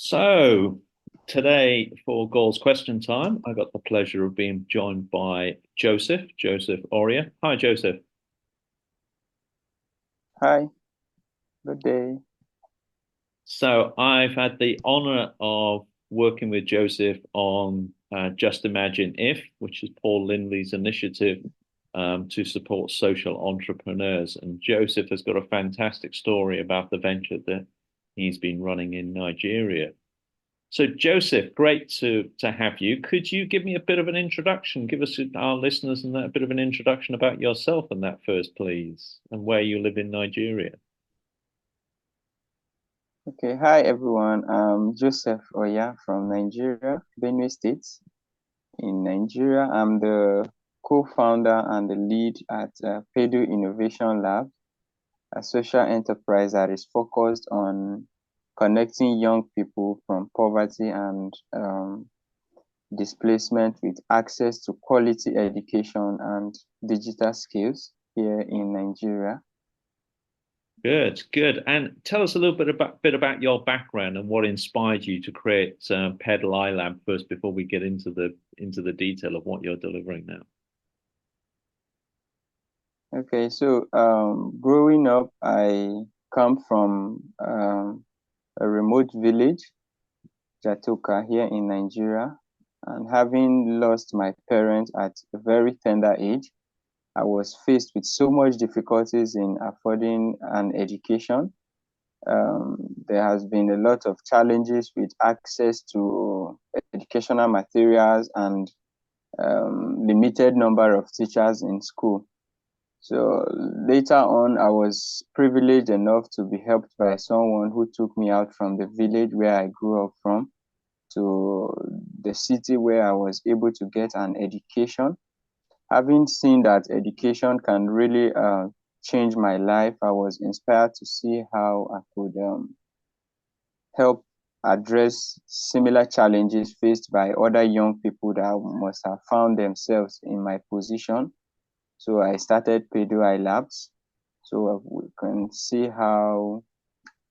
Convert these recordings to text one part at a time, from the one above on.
So today for Goals Question Time, I got the pleasure of being joined by Joseph Orya. Hi, Joseph. Hi, good day. So I've had the honor of working with Joseph on Just Imagine If, which is Paul Lindley's initiative to support social entrepreneurs. And Joseph has got a fantastic story about the venture that he's been running in Nigeria. So, Joseph, great to have you. Could you give me a bit of an introduction? Give us our listeners and a bit of an introduction about yourself and that first, please, and where you live in Nigeria. Okay, hi everyone. I'm Joseph Orya from Nigeria, Benue State. In Nigeria, I'm the co-founder and the lead at Peddle Innovation Lab, a social enterprise that is focused on connecting young people from poverty and displacement with access to quality education and digital skills here in Nigeria. Good, good. And tell us a little bit about your background and what inspired you to create Peddle iLab first before we get into the detail of what you're delivering now. Okay, so growing up, I come from a remote village, Jatoka, here in Nigeria. And having lost my parents at a very tender age, I was faced with so much difficulties in affording an education. There has been a lot of challenges with access to educational materials and limited number of teachers in school. So later on, I was privileged enough to be helped by someone who took me out from the village where I grew up from to the city where I was able to get an education. Having seen that education can really change my life, I was inspired to see how I could help address similar challenges faced by other young people that must have found themselves in my position. So I started Pedo iLabs so we can see how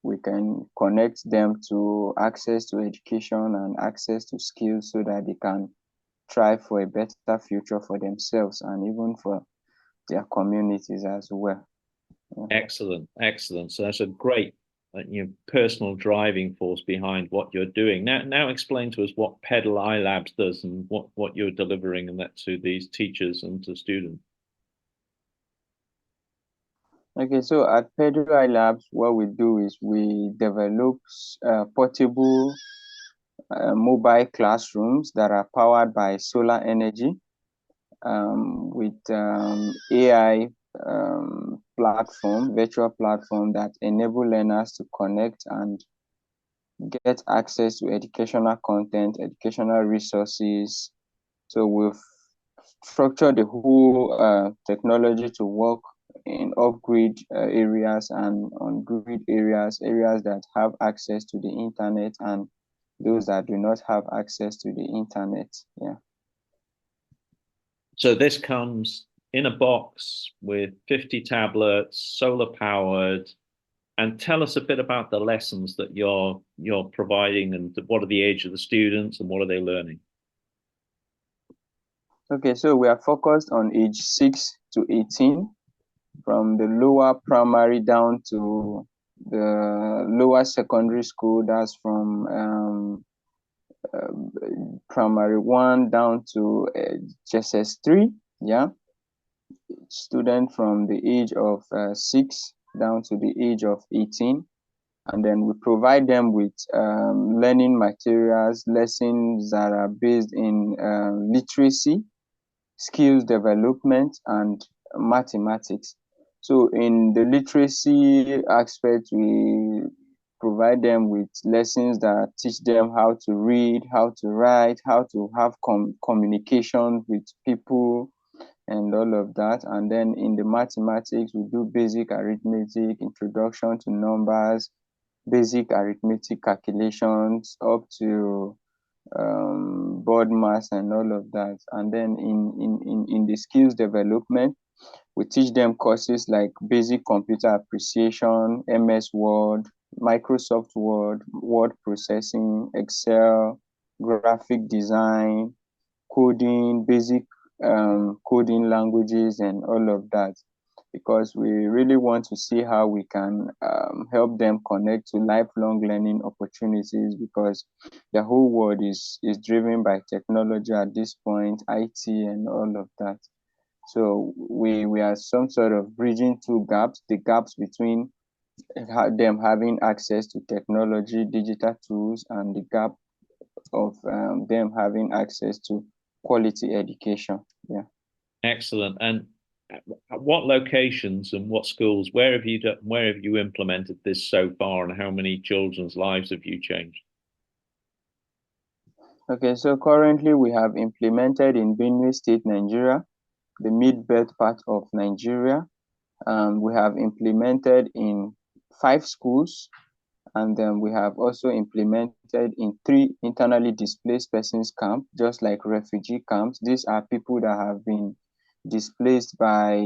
we can connect them to access to education and access to skills so that they can try for a better future for themselves and even for their communities as well. Yeah. Excellent, excellent. So that's a great, personal driving force behind what you're doing. Now explain to us what Pedal iLabs does and what you're delivering and that to these teachers and to students. Okay, so at Peddle iLabs, what we do is we develop portable mobile classrooms that are powered by solar energy with AI virtual platform that enable learners to connect and get access to educational content, educational resources. So we've structured the whole technology to work in off-grid areas and on-grid areas that have access to the internet and those that do not have access to the internet. Yeah. So this comes in a box with 50 tablets, solar powered, and tell us a bit about the lessons that you're providing and what are the age of the students and what are they learning? Okay, so we are focused on age 6 to 18, from the lower primary down to the lower secondary school. That's from primary 1 down to JSS3. Yeah, student from the age of 6 down to the age of 18. And then we provide them with learning materials, lessons that are based in literacy, skills development, and mathematics. So in the literacy aspect, we provide them with lessons that teach them how to read, how to write, how to have communication with people, and all of that. And then in the mathematics, we do basic arithmetic, introduction to numbers, basic arithmetic calculations up to board mass and all of that. And then in the skills development, we teach them courses like basic computer appreciation, MS Word, Microsoft Word, word processing, Excel, graphic design, coding, basic coding languages, and all of that, because we really want to see how we can help them connect to lifelong learning opportunities, because the whole world is driven by technology at this point, IT and all of that. So we are some sort of bridging two gaps, the gaps between them having access to technology, digital tools, and the gap of them having access to quality education. Yeah. Excellent. And at what locations and what schools, where have you implemented this so far, and how many children's lives have you changed? Okay, so currently we have implemented in Benue State, Nigeria, the mid-belt part of Nigeria. We have implemented in 5 schools, and then we have also implemented in 3 internally displaced persons camp, just like refugee camps. These are people that have been displaced by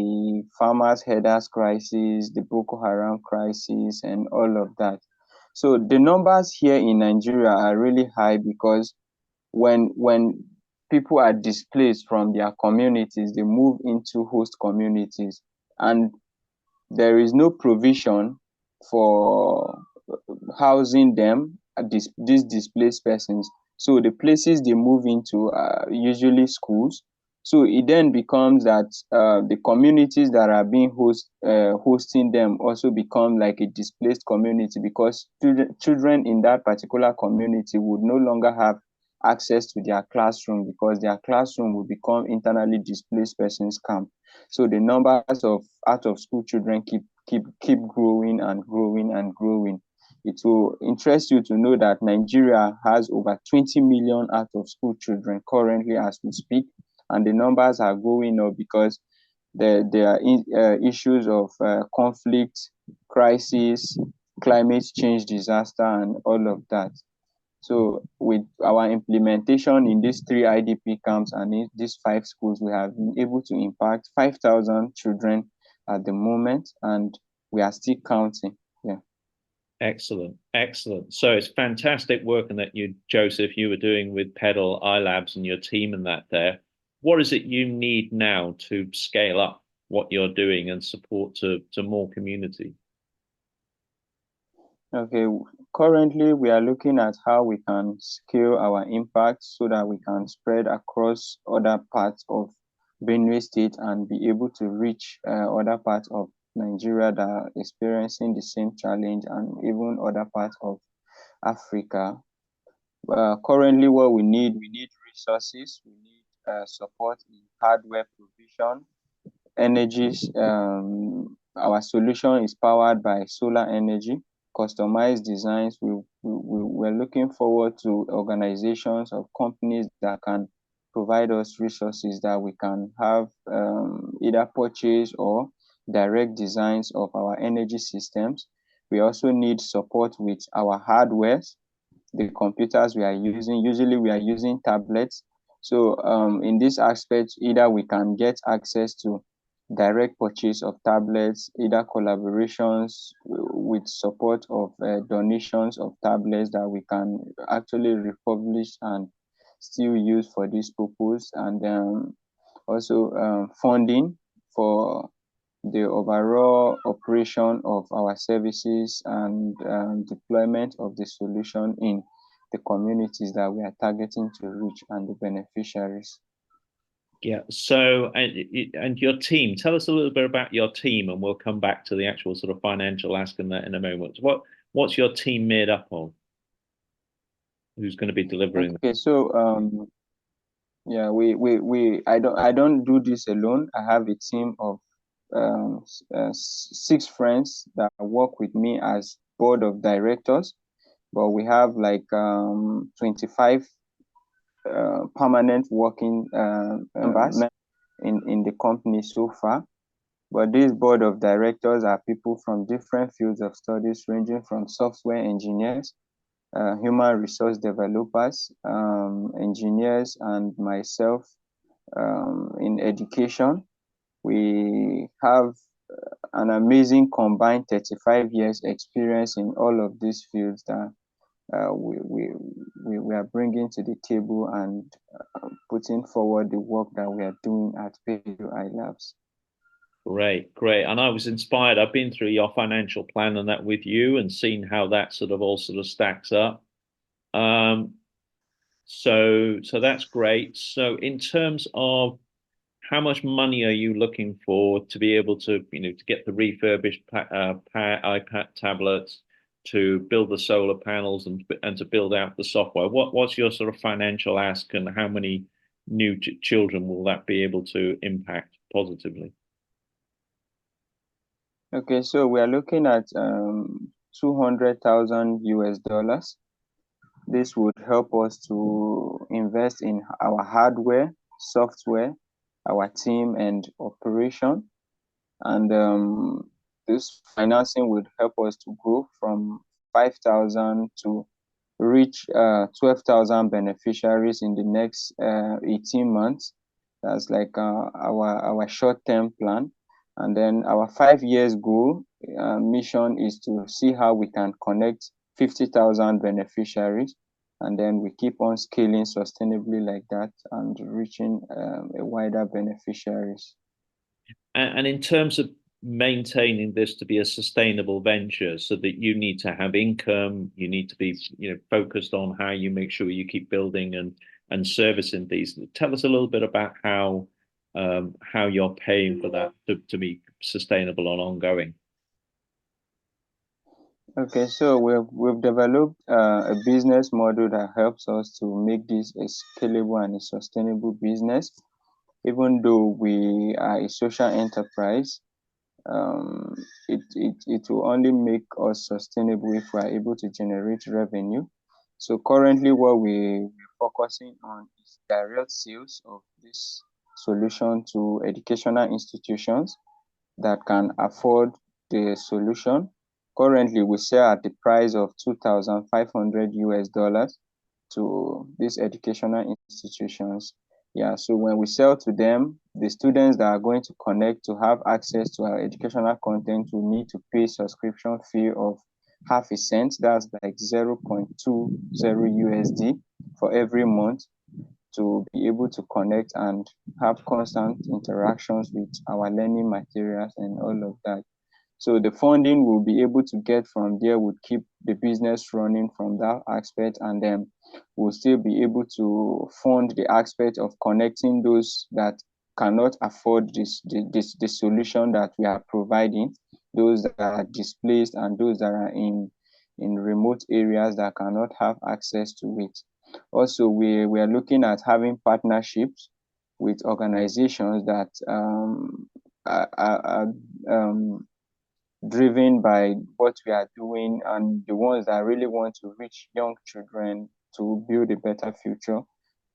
farmers herders crisis, the Boko Haram crisis, and all of that. So the numbers here in Nigeria are really high, because when people are displaced from their communities, they move into host communities, and there is no provision for housing them, these displaced persons. So the places they move into are usually schools. So it then becomes that the communities that are being hosting them also become like a displaced community, because children in that particular community would no longer have access to their classroom, because their classroom will become internally displaced persons camp. So the numbers of out of school children keep growing and growing and growing. It will interest you to know that Nigeria has over 20 million out of school children currently as we speak, and the numbers are going up because there are issues of conflict, crisis, climate change disaster, and all of that. So with our implementation in these 3 IDP camps and in these 5 schools, we have been able to impact 5,000 children at the moment, and we are still counting. Yeah. Excellent, excellent. So it's fantastic work and that Joseph, you were doing with Peddle iLabs and your team and that there. What is it you need now to scale up what you're doing and support to more community? Okay. Currently, we are looking at how we can scale our impact so that we can spread across other parts of Benue State and be able to reach other parts of Nigeria that are experiencing the same challenge, and even other parts of Africa. Currently, what we need resources, we need support in hardware provision, energies. Our solution is powered by solar energy, customized designs. We're looking forward to organizations or companies that can provide us resources that we can have either purchase or direct designs of our energy systems. We also need support with our hardwares, the computers we are using. Usually we are using tablets. So in this aspect, either we can get access to direct purchase of tablets, either collaborations with support of donations of tablets that we can actually refurbish and still use for this purpose, and also funding for the overall operation of our services and deployment of the solution in the communities that we are targeting to reach and the beneficiaries. Yeah. So, and your team, tell us a little bit about your team, and we'll come back to the actual sort of financial ask in that in a moment. What's your team made up of? Who's going to be delivering? Okay, so yeah, I don't do this alone. I have a team of 6 friends that work with me as board of directors, but we have like 25 permanent working members in the company so far. But this board of directors are people from different fields of studies, ranging from software engineers, human resource developers, engineers, and myself in education. We have an amazing combined 35 years experience in all of these fields that we are bringing to the table and putting forward the work that we are doing at Peddle iLabs. Great, great. And I was inspired. I've been through your financial plan and that with you and seen how that all stacks up. So that's great. So in terms of how much money are you looking for to be able to, to get the refurbished iPad tablets, to build the solar panels and to build out the software? What's your sort of financial ask, and how many new children will that be able to impact positively? Okay, so we are looking at 200,000 US dollars. This would help us to invest in our hardware, software, our team, and operation. And this financing would help us to grow from 5,000 to reach 12,000 beneficiaries in the next 18 months. That's like our short-term plan. And then our 5 years goal mission is to see how we can connect 50,000 beneficiaries. And then we keep on scaling sustainably like that and reaching a wider beneficiaries. And in terms of maintaining this to be a sustainable venture, so that you need to have income, you need to be, focused on how you make sure you keep building and servicing these. Tell us a little bit about how you're paying for that to be sustainable and ongoing. Okay, so we've developed a business model that helps us to make this a scalable and a sustainable business. Even though we are a social enterprise, it will only make us sustainable if we are able to generate revenue. So currently, what we're focusing on is direct sales of this solution to educational institutions that can afford the solution. Currently, we sell at the price of 2,500 US dollars to these educational institutions. Yeah, so when we sell to them, the students that are going to connect to have access to our educational content will need to pay subscription fee of half a cent. That's like 0.20 USD for every month to be able to connect and have constant interactions with our learning materials and all of that. So the funding we'll be able to get from there would keep the business running from that aspect, and then we'll still be able to fund the aspect of connecting those that cannot afford the solution that we are providing, those that are displaced and those that are in remote areas that cannot have access to it. Also, we are looking at having partnerships with organizations that are driven by what we are doing, and the ones that really want to reach young children to build a better future,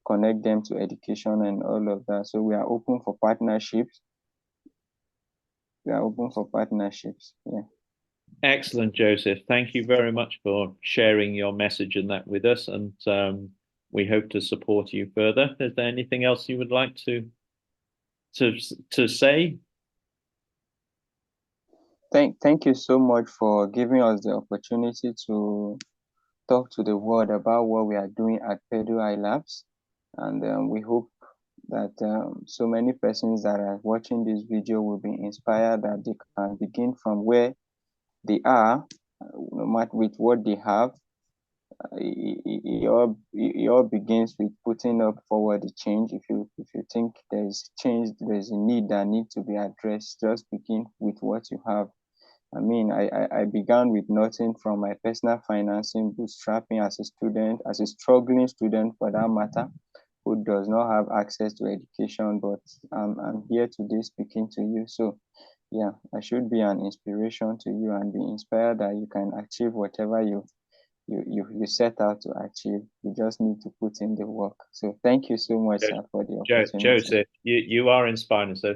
connect them to education and all of that. So we are open for partnerships. Yeah. Excellent, Joseph. Thank you very much for sharing your message and that with us, and we hope to support you further. Is there anything else you would like to say? Thank you so much for giving us the opportunity to talk to the world about what we are doing at Peddle iLabs, and we hope that so many persons that are watching this video will be inspired, that they can begin from where they are, no matter with what they have. It all begins with putting up forward the change. If you think there's change, there's a need that needs to be addressed, just begin with what you have. I mean, I began with nothing from my personal financing, bootstrapping as a student, as a struggling student for that matter, who does not have access to education, but I'm here today speaking to you. So yeah, I should be an inspiration to you and be inspired that you can achieve whatever you set out to achieve. You just need to put in the work. So thank you so much, sir, for the opportunity. Joseph, you are inspiring. So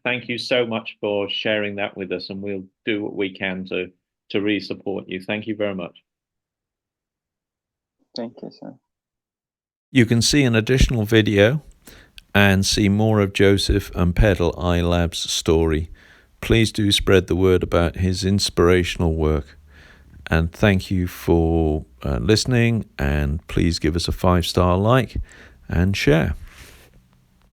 thank you so much for sharing that with us, and we'll do what we can to really support you. Thank you very much. Thank you, sir. You can see an additional video and see more of Joseph and Peddle iLab's story please do spread the word about his inspirational work. And thank you for listening, and please give us a 5-star like and share.